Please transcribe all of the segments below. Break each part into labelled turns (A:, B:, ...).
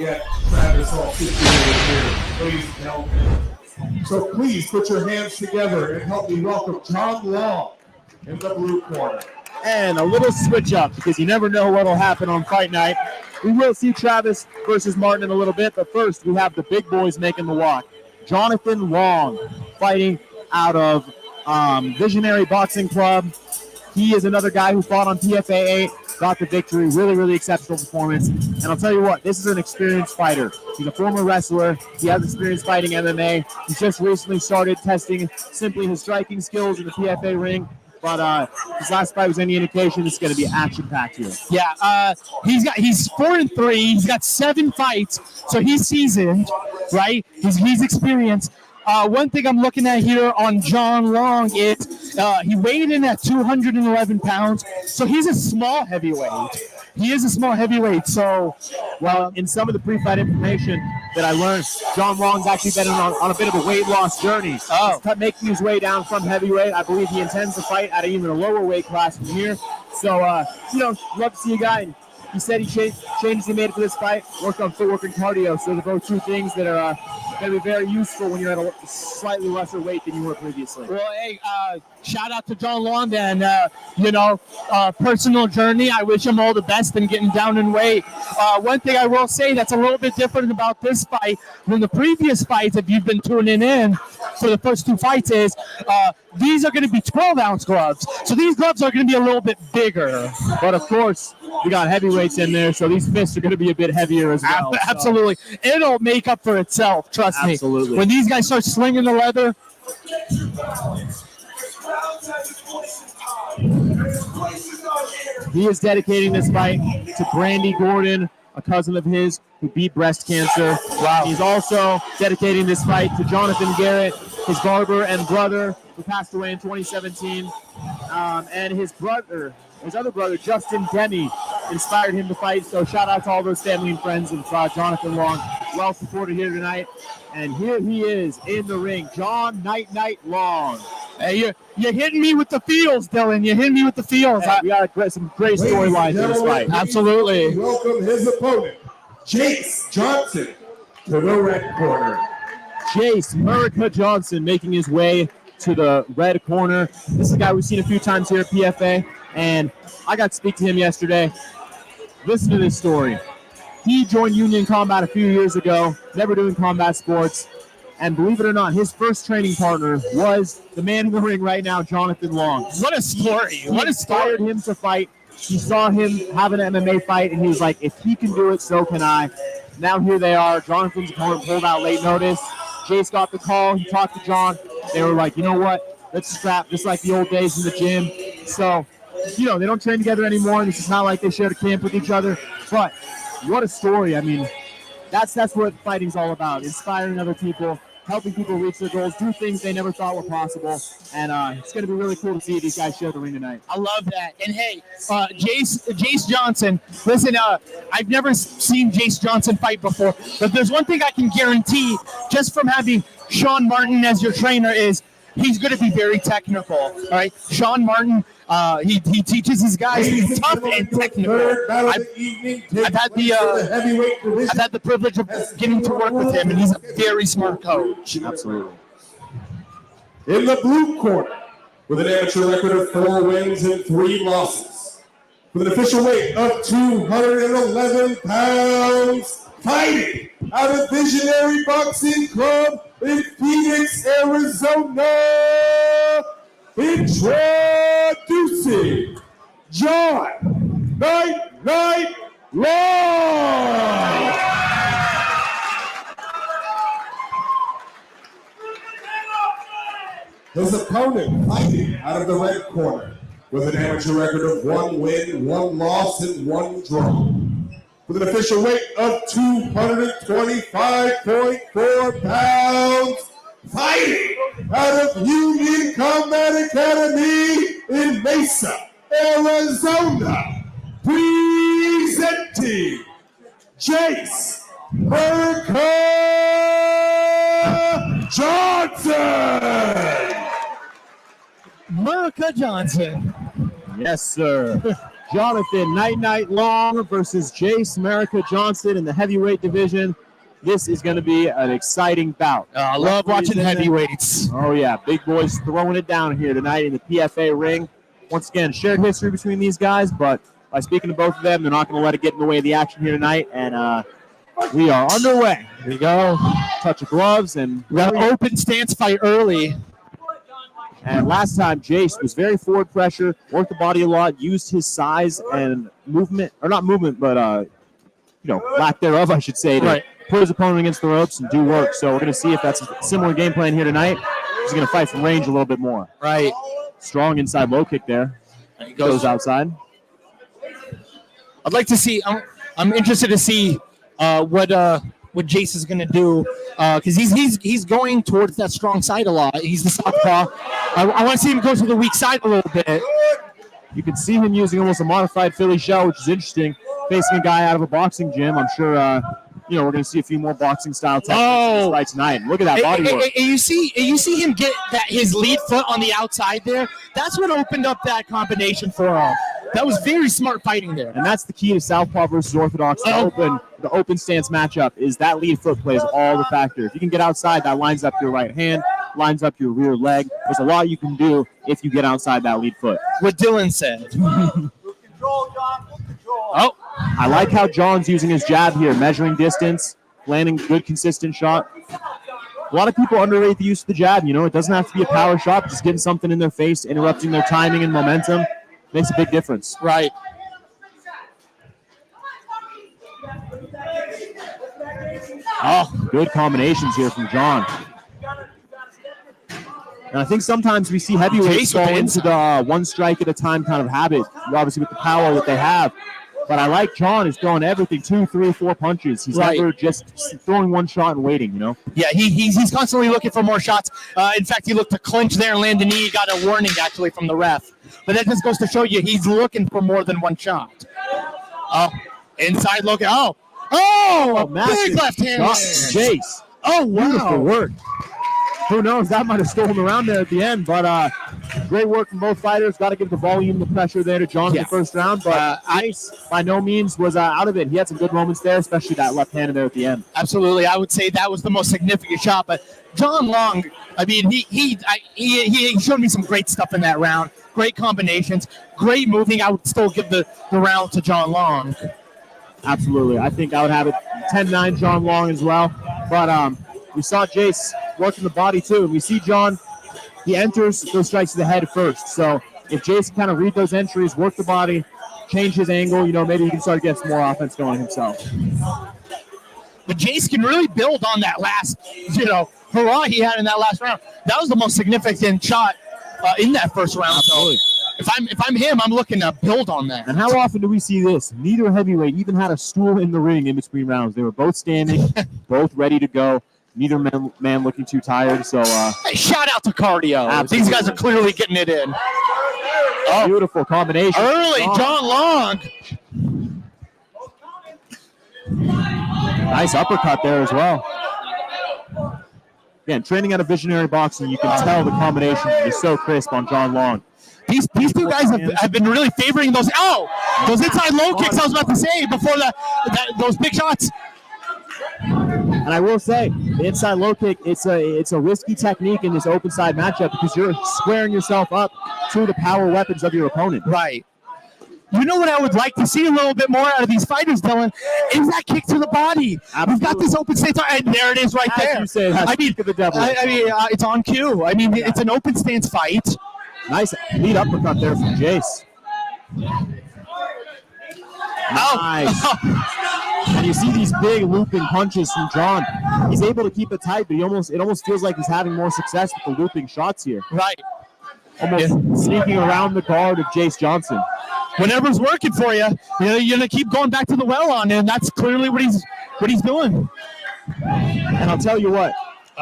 A: get Travis all situated here, ladies and gentlemen. So please put your hands together and help me welcome John Long in the blue corner.
B: And a little switch up because you never know what will happen on fight night. We will see Travis versus Martin in a little bit, but first we have the big boys making the walk. Jonathan Long fighting out of Visionary Boxing Club. He is another guy who fought on PFA 8, got the victory. Really, really exceptional performance. And I'll tell you what, this is an experienced fighter. He's a former wrestler. He has experience fighting MMA. He's just recently started testing simply his striking skills in the PFA ring. But his last fight was any indication this is going to be action-packed here.
C: Yeah, he's 4-3. He's got 7 fights, so he's seasoned, right? He's experienced. One thing I'm looking at here on John Long is he weighed in at 211 pounds, so he's a small heavyweight. He is a small heavyweight, so...
B: Well, in some of the pre-fight information that I learned, John Long's actually been on a bit of a weight loss journey. He's making his way down from heavyweight. I believe he intends to fight at even a lower weight class from here. So, love to see a guy. He said he changed he made it for this fight, worked on footwork and cardio. So they're both 2 things that are going to be very useful when you're at a slightly lesser weight than you were previously.
C: Well, hey, shout out to John Long then, personal journey. I wish him all the best in getting down in weight. One thing I will say that's a little bit different about this fight than the previous fights, if you've been tuning in for the first 2 fights, is these are going to be 12-ounce gloves. So these gloves are going to be a little bit bigger.
B: But, of course, we got heavyweights in there, so these fists are going to be a bit heavier as well.
C: Absolutely. So. It'll make up for itself, trust me.
B: Absolutely.
C: When these guys start slinging the leather.
B: He is dedicating this fight to Brandy Gordon, a cousin of his who beat breast cancer.
C: Wow.
B: He's also dedicating this fight to Jonathan Garrett, his barber and brother, who passed away in 2017. And his other brother, Justin Demi, inspired him to fight. So shout out to all those family and friends of Jonathan Long. Well supported here tonight. And here he is in the ring, John Night Long.
C: Hey, you're hitting me with the feels, Dylan. You're hitting me with the feels.
B: We got some great storylines in this fight.
C: Absolutely.
A: Welcome his opponent, Jayce Johnson, to the red corner.
B: Jayce Murica Johnson making his way to the red corner. This is a guy we've seen a few times here at PFA, and I got to speak to him yesterday. Listen to this story. He joined Union Combat a few years ago, never doing combat sports, and believe it or not, his first training partner was the man in the ring right now, Jonathan Long.
C: What a story.
B: What inspired him to fight. He saw him have an MMA fight, and he was like, if he can do it, so can I. Now here they are. Jonathan's opponent pulled out late notice. Jayce got the call. He talked to John. They were like, you know what? Let's scrap just like the old days in the gym. So, they don't train together anymore. This is not like they shared a camp with each other. But what a story. I mean, that's what fighting's all about. Inspiring other people, helping people reach their goals, do things they never thought were possible. And it's going to be really cool to see these guys share the ring tonight.
C: I love that. And hey, Jayce Johnson, listen, I've never seen Jayce Johnson fight before, but there's one thing I can guarantee just from having Sean Martin as your trainer is he's going to be very technical. All right, Sean Martin, he teaches his guys to be tough and technical. I've had the privilege of getting to work with him, and he's a very smart coach.
B: Absolutely.
A: In the blue corner, with an amateur record of 4 wins and 3 losses, with an official weight of 211 pounds, fighting out of Visionary Boxing Club in Phoenix, Arizona, introducing John Night Long. His opponent fighting out of the red corner with an amateur record of 1 win, 1 loss, and 1 draw. With an official weight of 225.4 pounds, fighting out of Union Combat Academy in Mesa, Arizona, presenting Jayce Murica Johnson.
C: Murica Johnson.
B: Yes, sir. Jonathan Night Long versus Jayce America Johnson in the heavyweight division. This is going to be an exciting bout.
C: I love watching heavyweights.
B: Oh, yeah. Big boys throwing it down here tonight in the PFA ring. Once again, shared history between these guys, but by speaking to both of them, they're not going to let it get in the way of the action here tonight. And we are underway. Here we go. Touch of gloves. And
C: we got an open stance fight early.
B: And last time, Jayce was very forward pressure, worked the body a lot, used his size and movement, or not movement, but, lack thereof, I should say, to put his opponent against the ropes and do work. So we're going to see if that's a similar game plan here tonight. He's going to fight from range a little bit more.
C: Right.
B: Strong inside low kick there. He goes outside.
C: I'd like to see, I'm interested to see what Jayce is going to do because he's going towards that strong side a lot. He's the southpaw. I want to see him go to the weak side a little bit.
B: You can see him using almost a modified Philly shell, which is interesting. Facing a guy out of a boxing gym, I'm sure we're going to see a few more boxing style techniques right tonight. And look at that body work.
C: You see him get his lead foot on the outside there. That's what opened up that combination for him. That was very smart fighting there.
B: And that's the key to southpaw versus orthodox. The open stance matchup is that lead foot plays all the factor. If you can get outside, that lines up your right hand, lines up your rear leg. There's a lot you can do if you get outside that lead foot.
C: What Dylan said.
B: Oh, I like how John's using his jab here, measuring distance, landing good, consistent shot. A lot of people underrate the use of the jab. It doesn't have to be a power shot, just getting something in their face, interrupting their timing and momentum makes a big difference.
C: Right.
B: Oh, good combinations here from John. And I think sometimes we see heavyweights go into the one strike at a time kind of habit, obviously with the power that they have. But I like John is throwing everything, 2, 3, 4 punches. He's never just throwing one shot and waiting,
C: Yeah, he's constantly looking for more shots. In fact, he looked to clinch there and land a knee. He got a warning, actually, from the ref. But that just goes to show you he's looking for more than one shot. Oh, inside look. Oh, big left hand.
B: Jayce.
C: Oh, wow.
B: Beautiful work. Who knows? That might have stolen around there at the end, but great work from both fighters. Got to give the volume, the pressure there to John in the first round, but Jayce by no means was out of it. He had some good moments there, especially that left hand there at the end.
C: Absolutely. I would say that was the most significant shot, but John Long, I mean, he showed me some great stuff in that round. Great combinations, great moving. I would still give the round to John Long.
B: Absolutely. I think I would have it 10-9 John Long as well, but we saw Jayce working the body too, and we see John, he enters those strikes to the head first. So if Jayce can kind of read those entries, work the body, change his angle, maybe he can start to get some more offense going himself.
C: But Jayce can really build on that last, hurrah he had in that last round. That was the most significant shot in that first round.
B: Absolutely.
C: So if I'm him, I'm looking to build on that.
B: And how often do we see this? Neither heavyweight even had a stool in the ring in between rounds. They were both standing, both ready to go. Neither man looking too tired. So
C: hey, shout out to cardio.
B: Absolutely.
C: These guys are clearly getting it in.
B: Oh, beautiful combination.
C: Early John Long.
B: Nice uppercut there as well. Again, training out of Visionary Boxing, you can tell the combination is so crisp on John Long.
C: These two guys have been really favoring those inside low kicks I was about to say before those big shots.
B: And I will say, the inside low kick, it's a risky technique in this open side matchup because you're squaring yourself up to the power weapons of your opponent.
C: Right. You know what I would like to see a little bit more out of these fighters, Dylan, is that kick to the body.
B: Absolutely.
C: We've got this open stance, and there it is right there.
B: You say, the devil.
C: It's on cue. I mean, it's an open stance fight.
B: Nice lead uppercut there from Jayce. Nice. And you see these big looping punches from John. He's able to keep it tight, but it almost feels like he's having more success with the looping shots here.
C: Right.
B: Almost sneaking around the guard of Jayce Johnson.
C: Whenever's working for you, you're gonna keep going back to the well on, and that's clearly what he's doing.
B: And I'll tell you what,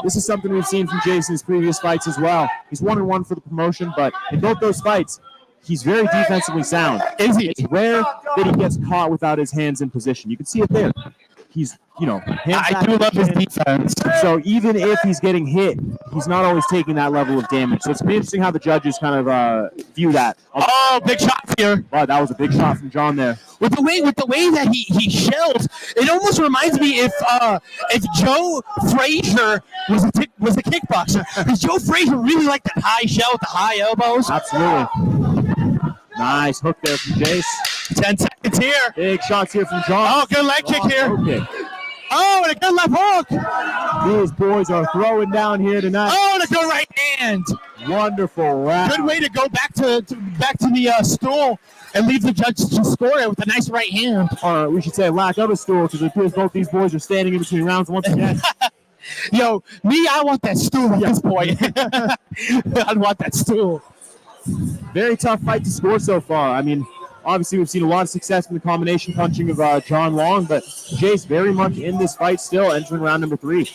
B: this is something we've seen from Jayce in his previous fights as well. He's 1-1 for the promotion, but in both those fights, he's very defensively sound.
C: Is he?
B: It's rare that he gets caught without his hands in position. You can see it there. he's,
C: I do love his defense.
B: So even if he's getting hit, he's not always taking that level of damage. So it's gonna be interesting how the judges kind of view that.
C: Oh, big shots here.
B: Wow, that was a big shot from John there.
C: With the way that he shells, it almost reminds me if Joe Frazier was a kickboxer. Because Joe Frazier really liked that high shell with the high elbows.
B: Absolutely. Nice hook there from Jayce.
C: 10 seconds here.
B: Big shots here from John.
C: Oh, good leg kick here.
B: Okay.
C: Oh, and a good left hook.
B: These boys are throwing down here tonight.
C: Oh, and a good right hand.
B: Wonderful round.
C: Good way to go back to the stool and leave the judge to score it with a nice right hand.
B: Or we should say lack of a stool, because it appears both these boys are standing in between rounds once again.
C: Yo, I want that stool at this point. I want that stool.
B: Very tough fight to score so far. I mean, obviously we've seen a lot of success in the combination punching of John Long, but Jayce very much in this fight still, entering round number 3.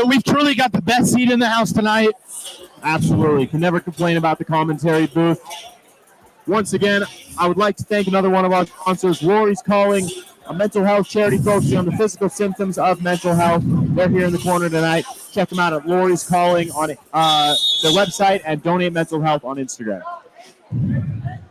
C: We've truly got the best seat in the house tonight.
B: Absolutely. Can never complain about the commentary booth. Once again, I would like to thank another one of our sponsors, Lori's Calling, a mental health charity focusing on the physical symptoms of mental health. They're here in the corner tonight. Check them out at Lori's Calling on their website and Donate Mental Health on Instagram.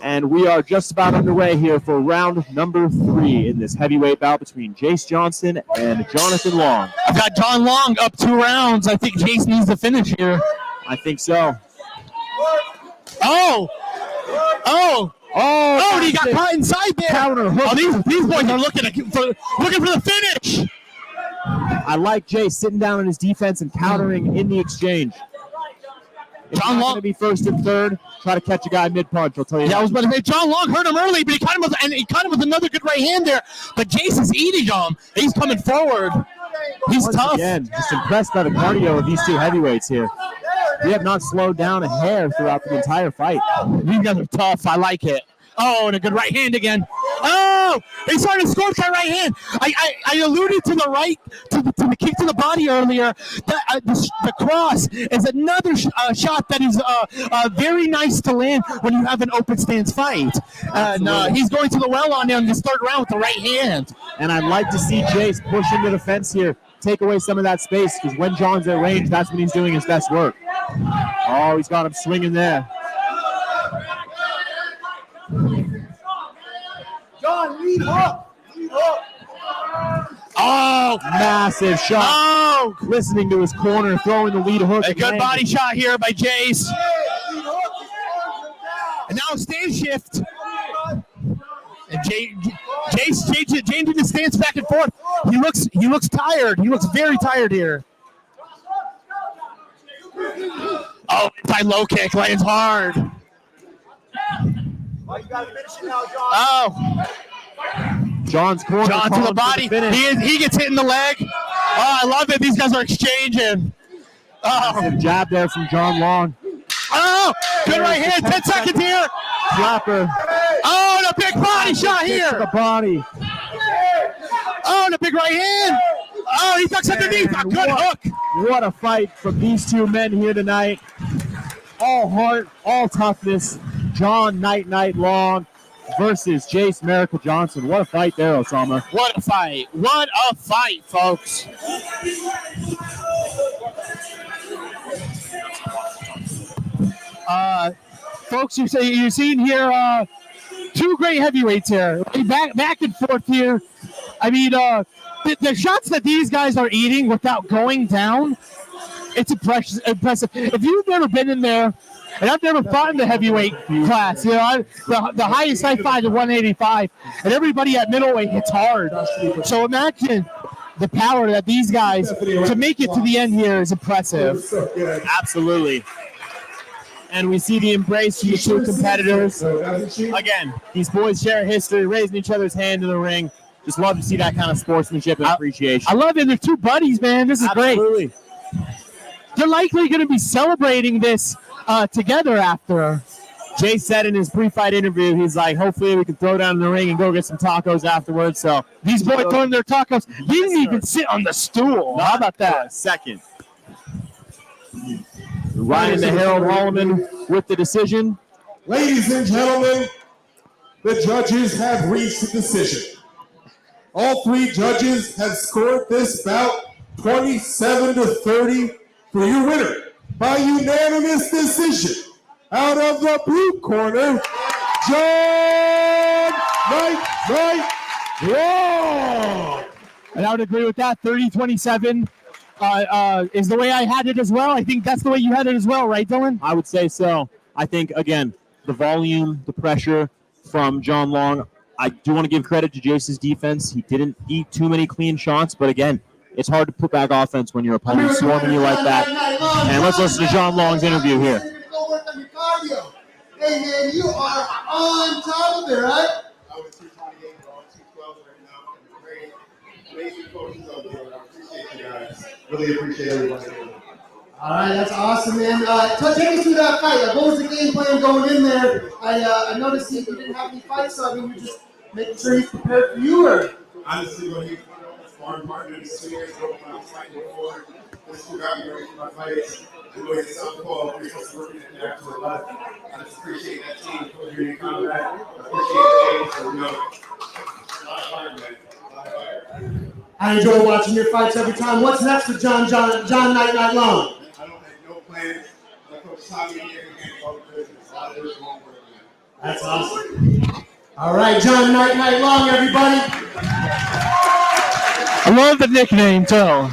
B: And we are just about underway here for round number 3 in this heavyweight bout between Jayce Johnson and Jonathan Long.
C: I've got John Long up 2 rounds. I think Jayce needs to finish here.
B: I think so.
C: Oh, he got caught inside there.
B: Counter hook.
C: Oh, these boys are looking for the finish.
B: I like Jayce sitting down on his defense and countering in the exchange. It's
C: John
B: not
C: Long
B: going to be first and third. Try to catch a guy mid-punch, I'll tell you.
C: Yeah,
B: that.
C: I was about to say, John Long hurt him early, but he caught him with another good right hand there. But Jayce is eating him. He's coming forward. He's
B: Once
C: tough.
B: Again, just impressed by the cardio of these 2 heavyweights here. We have not slowed down a hair throughout the entire fight.
C: These guys are tough. I like it. Oh, and a good right hand again. Oh, he started to score with that right hand. I alluded to the right, to the kick to the body earlier. The cross is another shot that is very nice to land when you have an open stance fight. He's going to the well on there in this 3rd round with the right hand.
B: And I'd like to see Jayce push into the fence here, take away some of that space, because when John's at range, that's when he's doing his best work. Oh, he's got him swinging there.
D: John, lead up.
C: Oh,
B: massive shot.
C: Oh,
B: listening to his corner, throwing the lead hook.
C: A good body shot here by Jayce. And now stand shift. And Jayce changing the stance back and forth. He looks tired. He looks very tired here. Oh, anti-low kick lands hard.
D: Oh, you gotta finish it now, John.
C: Oh.
B: John's corner.
C: John to the body. He gets hit in the leg. Oh, I love it. These guys are exchanging. Oh.
B: Jab there from John Long.
C: Oh, good right hand. 10 seconds here.
B: Slapper.
C: Oh, and a big body shot here.
B: To the body.
C: Oh, and a big right hand. Oh, he ducks underneath. A good hook.
B: What a fight from these 2 men here tonight. All heart, all toughness. John Night Long versus Jayce Miracle Johnson. What a fight there, Osama.
C: What a fight. What a fight, folks. Folks, you're seeing here 2 great heavyweights here. Back and forth here. I mean, the shots that these guys are eating without going down, it's impressive. If you've never been in there, and I've never fought in the heavyweight class. The highest I fought is 185, and everybody at middleweight hits hard. So imagine the power that these guys, to make it to the end here, is impressive.
B: Absolutely. And we see the embrace from the 2 competitors. Again, these boys share history, raising each other's hand in the ring. Just love to see that kind of sportsmanship and appreciation.
C: I love it. They're 2 buddies, man. This is
B: Absolutely.
C: Great. They're likely going to be celebrating this together after.
B: Jay said in his pre-fight interview, he's like, hopefully we can throw down in the ring and go get some tacos afterwards. So
C: these boys throwing their tacos. He didn't even sit on the stool. How about that?
B: Second. Ryan the Harold Holloman with the decision.
A: Ladies and gentlemen, the judges have reached a decision. All three judges have scored this bout 27-30 for your winner by unanimous decision. Out of the blue corner, John Long.
C: And I would agree with that. 30-27 is the way I had it as well. I think that's the way you had it as well, right, Dylan?
B: I would say so. I think, again, the volume, the pressure from John Long. I do want to give credit to Jayce's defense. He didn't eat too many clean shots, but again, it's hard to put back offense when your opponent's swarming you like that. And let's listen to John Long's interview here.
D: Hey man, you are on top of it, right?
E: I was 228, 212 right now. Great, amazing coaches out there. I appreciate you guys. Really appreciate everybody.
D: All right, that's awesome, man. Take us through that fight. Like, what was the game plan going in there? I noticed you didn't have any fights, so I mean, you're just making sure he's prepared for you, or?
E: Honestly, when he sparring partner this 2 years ago when I was fighting before, this two got me ready for my fights. And the way it's southpaw, we're supposed to work it there to the left. I just appreciate that team putting me in combat. I appreciate the game, a lot of fire, man. A lot of fire.
D: I enjoy watching your fights every time. What's next for John Night Long?
E: I don't have no plans. Like Coach Tommy here, we can't go to business. A lot of this won't work, man.
D: That's awesome. All right, John Night Long, everybody.
C: I love the nickname, too.